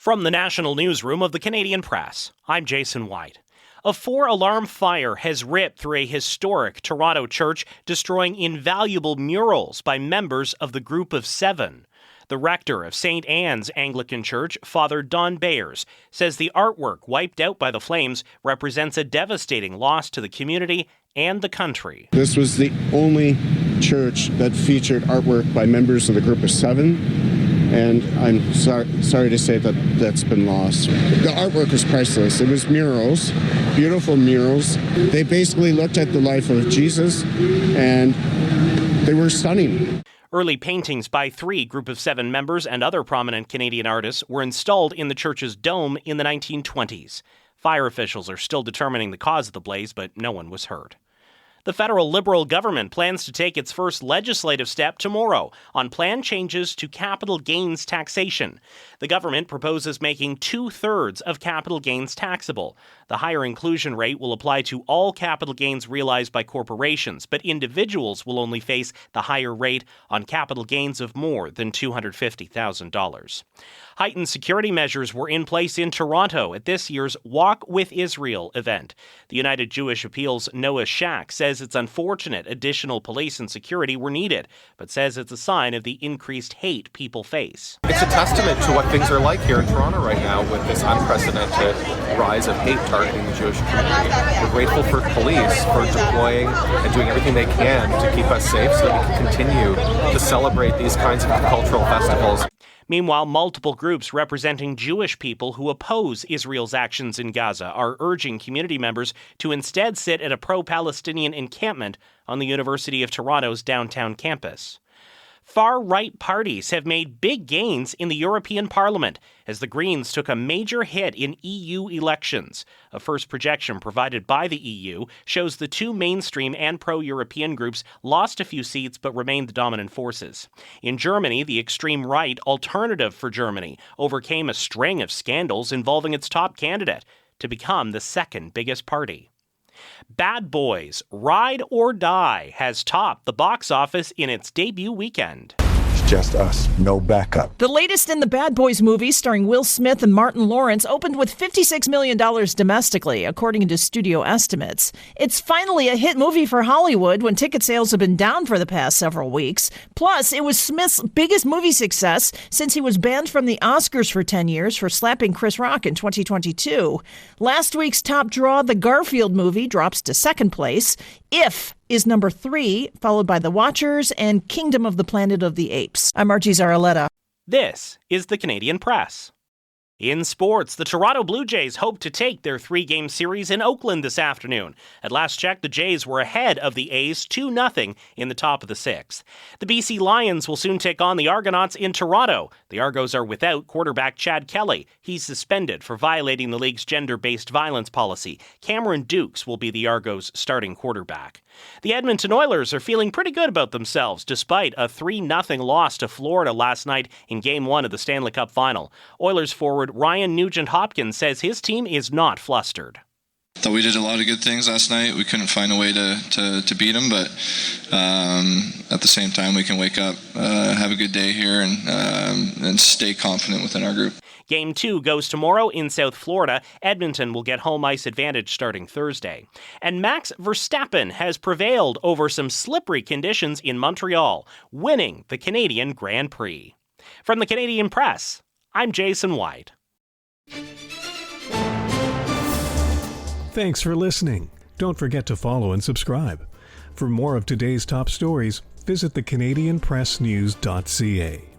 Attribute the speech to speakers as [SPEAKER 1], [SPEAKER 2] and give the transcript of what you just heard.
[SPEAKER 1] From the National Newsroom of the Canadian Press, I'm Jason White. A 4-alarm fire has ripped through a historic Toronto church, destroying invaluable murals by members of the Group of Seven. The rector of St. Anne's Anglican Church, Father Don Bayers, says the artwork wiped out by the flames represents a devastating loss to the community and the country.
[SPEAKER 2] This was the only church that featured artwork by members of the Group of Seven. And I'm sorry to say that that's been lost. The artwork was priceless. It was murals, beautiful murals. They basically looked at the life of Jesus, and they were stunning.
[SPEAKER 1] Early paintings by 3 Group of Seven members and other prominent Canadian artists were installed in the church's dome in the 1920s. Fire officials are still determining the cause of the blaze, but no one was hurt. The federal Liberal government plans to take its first legislative step tomorrow on planned changes to capital gains taxation. The government proposes making 2/3 of capital gains taxable. The higher inclusion rate will apply to all capital gains realized by corporations, but individuals will only face the higher rate on capital gains of more than $250,000. Heightened security measures were in place in Toronto at this year's Walk with Israel event. The United Jewish Appeal's Noah Shack says it's unfortunate additional police and security were needed, but says it's a sign of the increased hate people face.
[SPEAKER 3] It's a testament to what things are like here in Toronto right now with this unprecedented rise of hate targeting the Jewish community. We're grateful for police for deploying and doing everything they can to keep us safe so that we can continue to celebrate these kinds of cultural festivals.
[SPEAKER 1] Meanwhile, multiple groups representing Jewish people who oppose Israel's actions in Gaza are urging community members to instead sit at a pro-Palestinian encampment on the University of Toronto's downtown campus. Far-right parties have made big gains in the European Parliament as the Greens took a major hit in EU elections. A first projection provided by the EU shows the 2 mainstream and pro-European groups lost a few seats but remained the dominant forces. In Germany, the extreme right Alternative for Germany overcame a string of scandals involving its top candidate to become the second biggest party. Bad Boys: Ride or Die has topped the box office in its debut weekend.
[SPEAKER 4] Just us, no backup.
[SPEAKER 5] The latest in the Bad Boys movie, starring Will Smith and Martin Lawrence, opened with $56 million domestically, according to studio estimates. It's finally a hit movie for Hollywood when ticket sales have been down for the past several weeks. Plus, it was Smith's biggest movie success since he was banned from the Oscars for 10 years for slapping Chris Rock in 2022. Last week's top draw, the Garfield movie, drops to second place. If is number 3, followed by The Watchers and Kingdom of the Planet of the Apes. I'm Archie Zaraletta.
[SPEAKER 1] This is the Canadian Press. In sports, the Toronto Blue Jays hope to take their 3-game series in Oakland this afternoon. At last check, the Jays were ahead of the A's 2-0 in the top of the 6th. The BC Lions will soon take on the Argonauts in Toronto. The Argos are without quarterback Chad Kelly. He's suspended for violating the league's gender-based violence policy. Cameron Dukes will be the Argos' starting quarterback. The Edmonton Oilers are feeling pretty good about themselves despite a 3-0 loss to Florida last night in Game 1 of the Stanley Cup Final. Oilers forward Ryan Nugent-Hopkins says his team is not flustered.
[SPEAKER 6] Thought we did a lot of good things last night. We couldn't find a way to beat them, but at the same time, we can wake up, have a good day here, and stay confident within our group.
[SPEAKER 1] Game 2 goes tomorrow in South Florida. Edmonton will get home ice advantage starting Thursday. And Max Verstappen has prevailed over some slippery conditions in Montreal, winning the Canadian Grand Prix. From the Canadian Press, I'm Jason White.
[SPEAKER 7] Thanks for listening. Don't forget to follow and subscribe. For more of today's top stories, visit thecanadianpressnews.ca.